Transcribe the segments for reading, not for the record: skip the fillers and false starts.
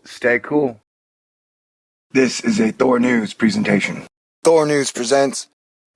Stay cool. This is a Thor News presentation. Thor News presents...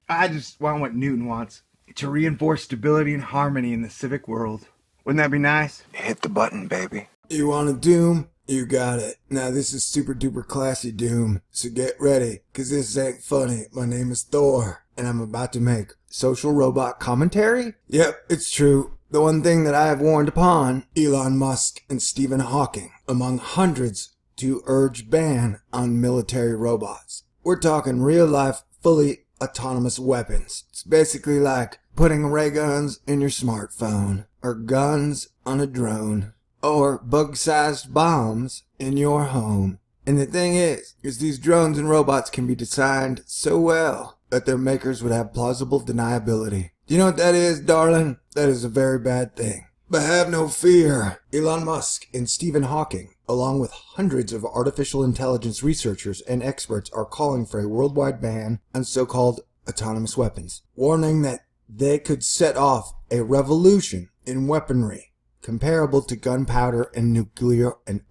I just want what Newton wants. To reinforce stability and harmony in the civic world. Wouldn't that be nice? Hit the button, baby. You want a Doom? You got it. Now this is super duper classy Doom, so get ready, cause this ain't funny. My name is Thor, and I'm about to make social robot commentary? Yep, it's true. The one thing that I have warned upon Elon Musk and Stephen Hawking, among hundreds, to urge ban on military robots. We're talking real life, fully autonomous weapons. It's basically like putting ray guns in your smartphone, or guns on a drone, or bug-sized bombs in your home. And the thing is these drones and robots can be designed so well that their makers would have plausible deniability. Do you know what that is, darling? That is a very bad thing. But have no fear. Elon Musk and Stephen Hawking, along with hundreds of artificial intelligence researchers and experts, are calling for a worldwide ban on so-called autonomous weapons, warning that they could set off a revolution in weaponry comparable to gunpowder and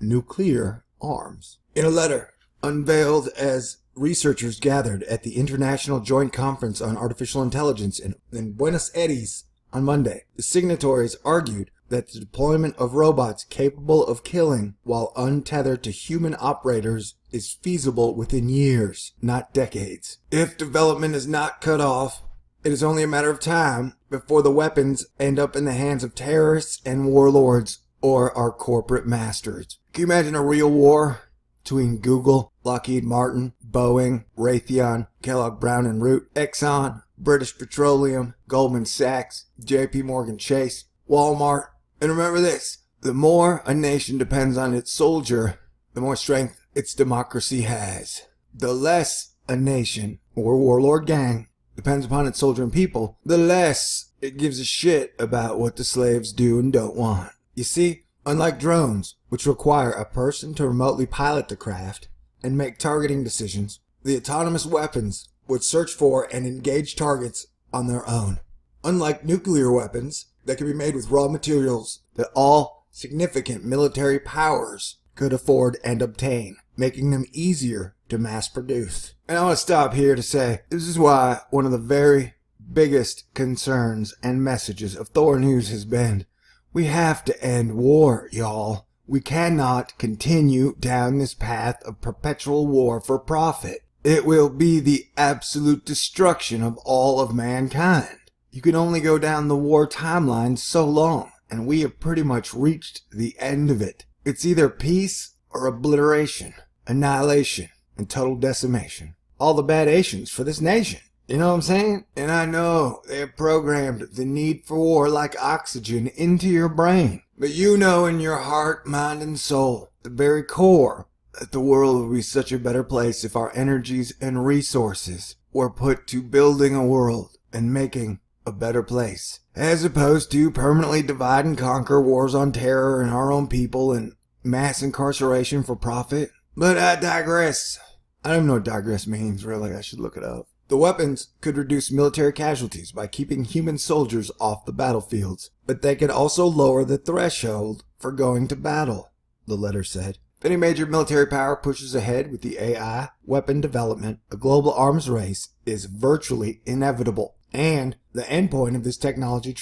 nuclear arms. In a letter unveiled as researchers gathered at the International Joint Conference on Artificial Intelligence in Buenos Aires on Monday, the signatories argued that the deployment of robots capable of killing while untethered to human operators is feasible within years, not decades. If development is not cut off, it is only a matter of time before the weapons end up in the hands of terrorists and warlords or our corporate masters. Can you imagine a real war between Google, Lockheed Martin, Boeing, Raytheon, Kellogg Brown and Root, Exxon, British Petroleum, Goldman Sachs, JP Morgan Chase, Walmart? And remember this, the more a nation depends on its soldier, the more strength its democracy has. The less a nation or warlord gang depends upon its soldier and people, the less it gives a shit about what the slaves do and don't want. You see, unlike drones, which require a person to remotely pilot the craft and make targeting decisions, the autonomous weapons would search for and engage targets on their own. Unlike nuclear weapons that can be made with raw materials that all significant military powers could afford and obtain, making them easier to mass produce. And I want to stop here to say, this is why one of the very biggest concerns and messages of Thor News has been, we have to end war, y'all. We cannot continue down this path of perpetual war for profit. It will be the absolute destruction of all of mankind. You can only go down the war timeline so long, and we have pretty much reached the end of it. It's either peace or obliteration, annihilation, and total decimation. All the bad Asians for this nation. You know what I'm saying? And I know they have programmed the need for war like oxygen into your brain. But you know in your heart, mind, and soul, the very core, that the world would be such a better place if our energies and resources were put to building a world and making a better place, as opposed to permanently divide and conquer, wars on terror and our own people, and mass incarceration for profit. But I digress. I don't even know what digress means, really. I should look it up. The weapons could reduce military casualties by keeping human soldiers off the battlefields, but they could also lower the threshold for going to battle, the letter said. If any major military power pushes ahead with the AI weapon development, a global arms race is virtually inevitable. And the endpoint of this technology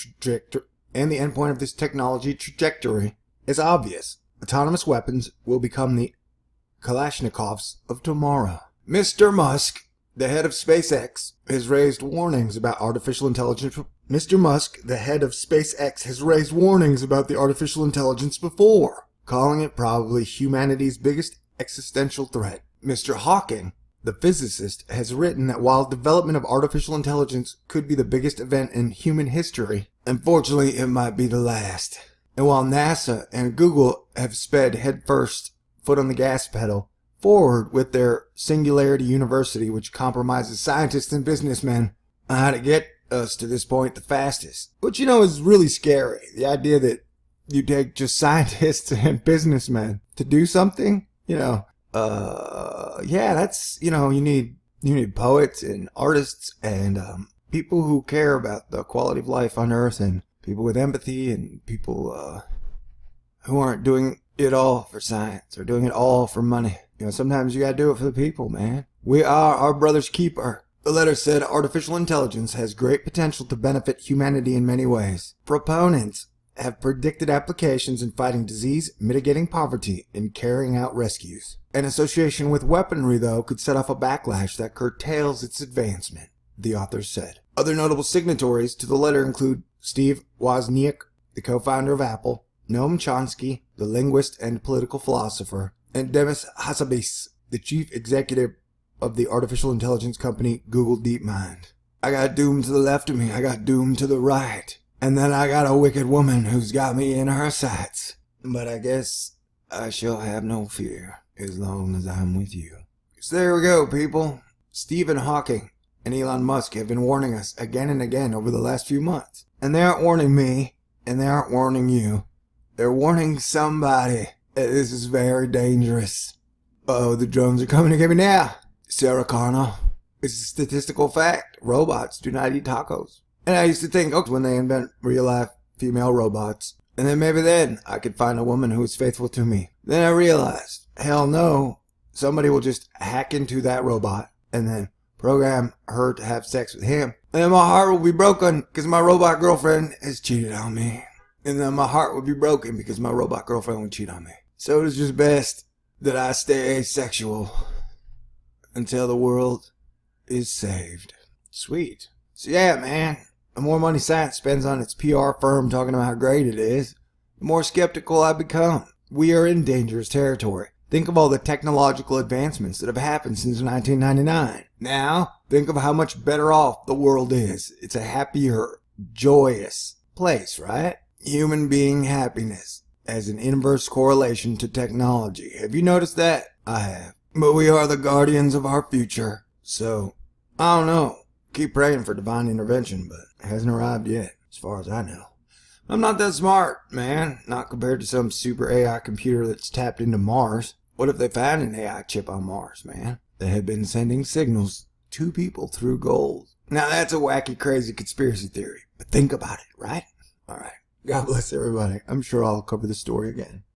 trajectory is obvious. Autonomous weapons will become the Kalashnikovs of tomorrow. Mr. Musk, the head of SpaceX, has raised warnings about artificial intelligence. Mr. Musk, the head of SpaceX, has raised warnings about the artificial intelligence before, calling it probably humanity's biggest existential threat. Mr. Hawking, the physicist, has written that while development of artificial intelligence could be the biggest event in human history, unfortunately it might be the last. And while NASA and Google have sped headfirst, foot on the gas pedal, forward with their Singularity University, which compromises scientists and businessmen on how to get us to this point the fastest. Which, you know, is really scary. The idea that you take just scientists and businessmen to do something, yeah, that's, you need poets and artists and people who care about the quality of life on Earth, and people with empathy, and people who aren't doing it all for science or doing it all for money. Sometimes you gotta do it for the people, man. We are our brother's keeper. The letter said artificial intelligence has great potential to benefit humanity in many ways. Proponents have predicted applications in fighting disease, mitigating poverty, and carrying out rescues. An association with weaponry, though, could set off a backlash that curtails its advancement, the authors said. Other notable signatories to the letter include Steve Wozniak, the co-founder of Apple, Noam Chomsky, the linguist and political philosopher, and Demis Hassabis, the chief executive of the artificial intelligence company Google DeepMind. I got doom to the left of me, I got doom to the right. And then I got a wicked woman who's got me in her sights. But I guess I shall have no fear as long as I'm with you. So there we go, people. Stephen Hawking and Elon Musk have been warning us again and again over the last few months. And they aren't warning me, and they aren't warning you. They're warning somebody that this is very dangerous. Uh-oh, the drones are coming to get me now. Sarah Connor. It's a statistical fact. Robots do not eat tacos. And I used to think, when they invent real-life female robots, and then maybe then I could find a woman who is faithful to me. Then I realized, hell no, somebody will just hack into that robot and then program her to have sex with him. And then my heart will be broken because my robot girlfriend has cheated on me. And then my heart will be broken because my robot girlfriend will cheat on me. So it is just best that I stay asexual until the world is saved. Sweet. So yeah, man. The more money science spends on its PR firm talking about how great it is, the more skeptical I become. We are in dangerous territory. Think of all the technological advancements that have happened since 1999. Now, think of how much better off the world is. It's a happier, joyous place, right? Human being happiness has an inverse correlation to technology. Have you noticed that? I have. But we are the guardians of our future. So, I don't know. Keep praying for divine intervention, but it hasn't arrived yet, as far as I know. I'm not that smart, man. Not compared to some super AI computer that's tapped into Mars. What if they found an AI chip on Mars, man? They had been sending signals to people through gold. Now that's a wacky, crazy conspiracy theory, but think about it, right? Alright. God bless everybody. I'm sure I'll cover the story again.